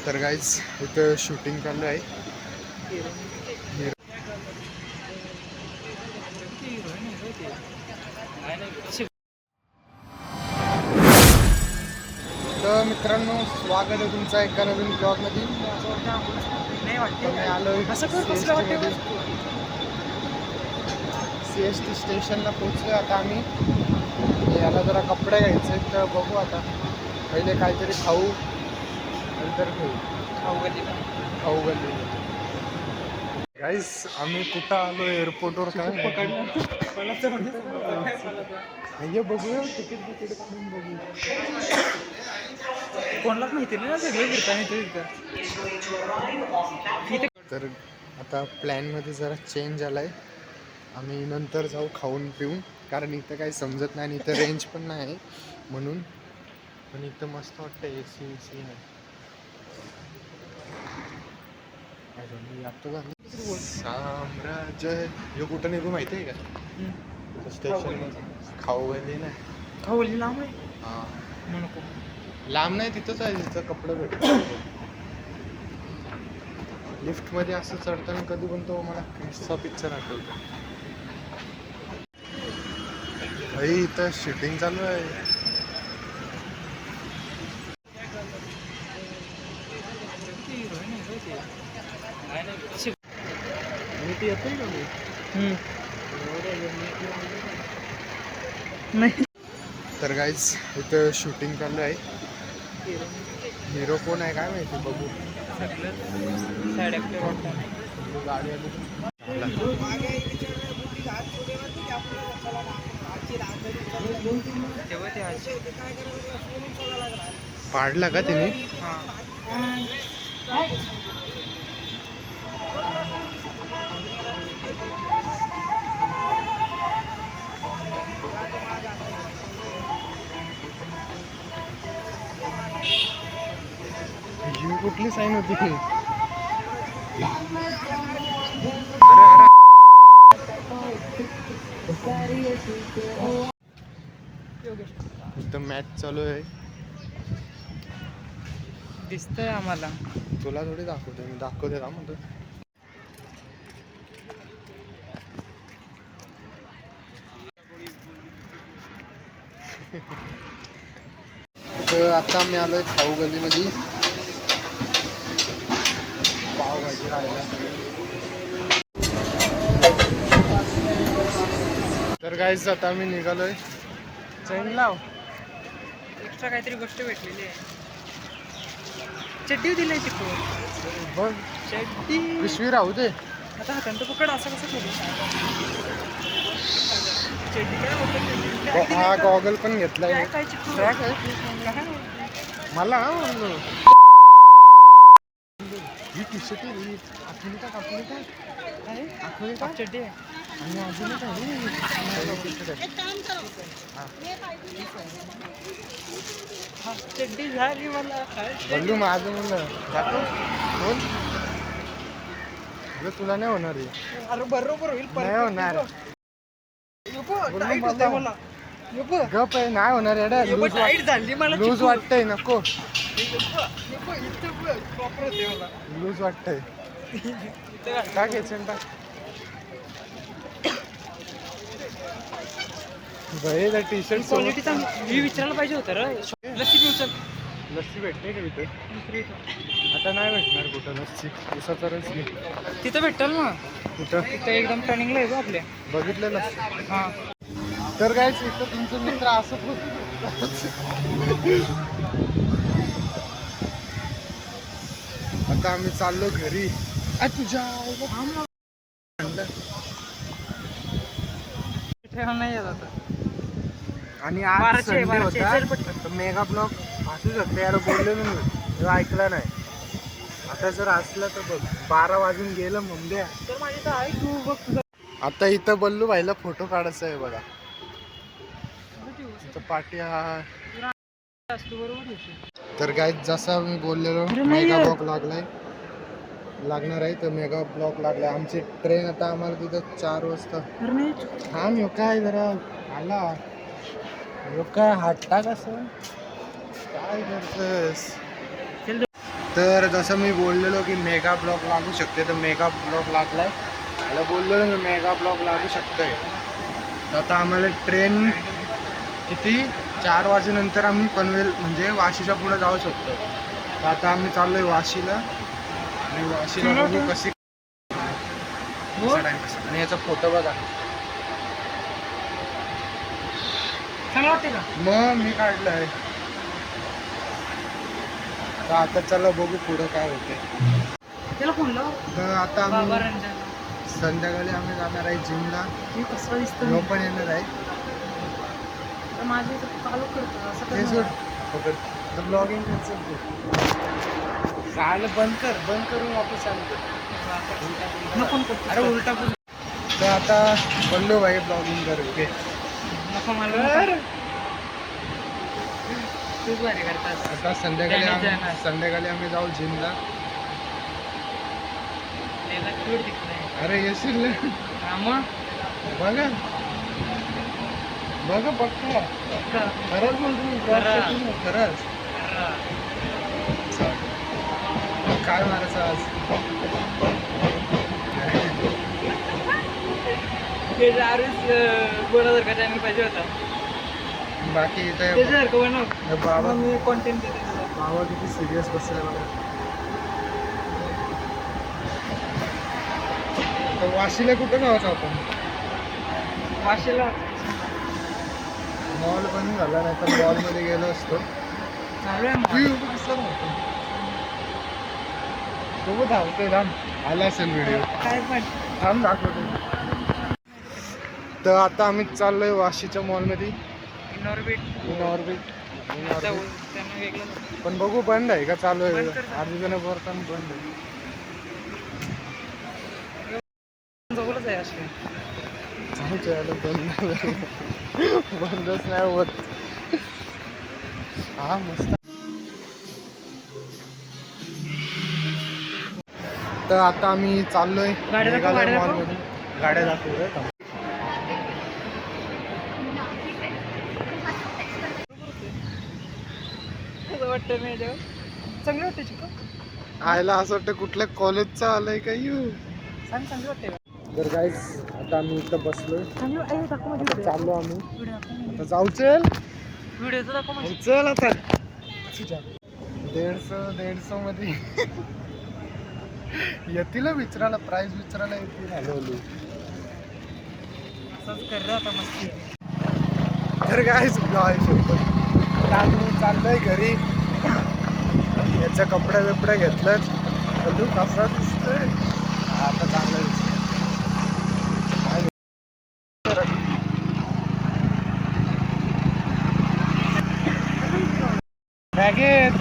तर गाईज इथं शूटिंग चालू आहे. तर मित्रांनो, स्वागत आहे तुमचं एका नवीन ब्लॉगमध्ये. मी आलो CST स्टेशनला पोचलो. आता आम्ही याला जरा कपडे घ्यायचे, तर बघू आता. पहिले काहीतरी खाऊ, नंतर खाऊ गल्ली. गाईस आम्ही कुठं आलो एअरपोर्टवर काय बघूया. तिकीट काढून बघू. कोणालाच माहिती नाही ना, सगळे फिरता. तर आता प्लॅनमध्ये जरा चेंज आला आहे. आम्ही नंतर जाऊ खाऊन पिऊन, कारण इथं काही समजत नाही आणि इथं रेंज पण नाही म्हणून. पण इथं मस्त वाटतं, AC आहे. साम्राज्य हे कुठं निघू माहिती आहे का? स्टेशन खाऊ गल्ली ना. खावली लांब आहे. हां नको, लांब नाही, तिथंच आहे. तिथं कपडे भेटतात. लिफ्टमध्ये असं चढताना कधी पण तो मला क्रिसचा पिक्चर आठवतो. भाई इथं शूटिंग चालू आहे. नीट येतोय का नाही. तर गाईज इथं शूटिंग चालू आहे. हिरो कोण आहे काय माहिती, बघू. गाडी आली पाडला का तिने? ही कुठली साईन होती? इथं मॅच चालू आहे. दिसतंय आम्हाला. तुला थोडी दाखवते मी, दाखवते का म्हणतो. तर आता मी आलोय खाऊ गल्लीमध्ये. पावभाजी राहिला. तर गाईज आता मी निघालोय. चैन लाव. एक्स्ट्रा काहीतरी गोष्ट भेटलेली आहे. चड्डी दिलाय तिकडून. बघ चड्डी पिशवी राहू दे. आता हातांत पकड. असं कसं करू? चड्डी काय होतं? हा गॉगल पण घेतलाय. काय ट्रॅक आहे मला. ही टी शर्ट आखली का चड्डी आहे. आणि अजून चड्डी झाली मला. बंधू माझं म्हणलं जातो बोल. तुला नाही होणार आहे. अरे बरोबर होईल. नाही होणार. मला गप आहे, नाही होणार. एवढ्या टाईट झाली मला. लूज वाटतंय. नको प्रॉपर होते मला. लूज वाटतंय. टाक याच्यानं टाक. भाई त्या टी शर्ट क्वालिटी चांगली. मी विचारायला पाहिजे होतं रे. लस्सी पिऊ चल. लस्सी भेटते का तिथे? आता नाही भेटणार कुठं लस्सी. उसाचा रस घे. तिथं भेटल ना. कुठं? तिथं एकदम टर्निंगला आहे आपल्या. बघितलेलं. हां. तर काय इथं तुमचं मित्र असं आता आम्ही चाललो घरी. तुझ्या नाही येत आता. आणि आज संडे होता, तर मेगा ब्लॉग असू शकते यार. बोलले मी तेव्हा ऐकला नाही. आता जर असलं तर बघ 12 वाजून गेलं मुंबई. तर माझी तर आहे. तू बघ तुझं. आता इथं बल्लू भाईला फोटो काढायचा आहे बघा. इथं पाठी हा. तर काय जसा मी बोललेलो मेगा ब्लॉग लागणार आहे. तर मेगा ब्लॉग लागलाय. आमची ट्रेन आता आम्हाला तिथं 4 वाजता. हा मी काय जरा आला काय हट्टा कसं काय करतोस? तर जसं मी बोललेलो की मेगा ब्लॉक लागू शकते, तर मेगा ब्लॉक लागलाय. मला बोललेलो मी मेगा ब्लॉक लागू शकतोय. तर आता आम्हाला ट्रेन किती 4 वाजेनंतर आम्ही पनवेल म्हणजे वाशीच्या पुढे जाऊ शकतो. तर आता आम्ही चाललोय वाशीला आणि वाशीला बघू कशी आणि याचा फोटो बघा. चांगलं वाटते का? मग मी काढलंय. तर आता चला बघू पुढं काय होते. त्याला फोन लाव. तर आता बाबा आम्ही रंजन संध्याकाळी आम्ही जाणार आहे जिमला. मी कसं दिसतो लो पण येणार आहे. तर माझे इथं चालू करतो असं ते सोड करणार. पकड. ब्लॉगिंग झालं बंद करून वापस चालू कर. नको नको. अरे उलटा पण. तर आता बोललो भाई ब्लॉगिंग कर. ओके नको मला. तूच भारी करतात. आता संध्याकाळी आम्ही जाऊ जिमला. त्याला क्यूट दिसतंय. अरे येशील ना. हा मग बघा पक्का खरंच बोलतो. खरंच काय मारायचं आज. बनवणार का चॅनल पाहिजे होता. बाकी इथे त्याच्यासारखं बनव. बाबा मी कॉन्टेंट देते. बाबा किती सिरियस बसलाय बघा. तर वाशीला कुठं जायचं आपण. वाशीला मॉल पण झाला नाही तर मॉलमध्ये गेलो असतो. चालू आहे बघू धावतोय थांब. आला असेल व्हिडिओ. काय पण थांब दाखवतो. तर आता आम्ही चाललोय वाशीच्या मॉलमध्ये. इनॉर्बिट इनॉर्बिट. त्यांना वेगळं पण बघू बंद आहे का चालू आहे. बंद कर. अर्धी जण बोलताना बंद आहे. जवळच आहे असे. बंदच नाही होत. हा मस्त. तर आता आम्ही चाललोय मेघालय मॉलमध्ये. गाड्या दाखवतोय. कसं वाटतं मी याच्यावर चांगलं वाटतं चिकन. आयला असं वाटतं कुठल्या कॉलेजचा आलंय का यू. सांग चांगलं वाटते का. तर गाईस आता आम्ही इथं बसलोय. चांगलं दाखव आता चाललो आम्ही. व्हिडिओ आता जाऊ चल. व्हिडिओचं दाखव म्हणजे चल आता. 150 मध्ये येतील विचारायला. प्राइस विचारायला येतील. हॅलो असंच कर आता मस्ती. तर गाईस चाललोय घरी. याच्या कपडे बिपडे घेतलं. तू कसा दिसतोय. आता चांगलं दिसतोय. बॅगेत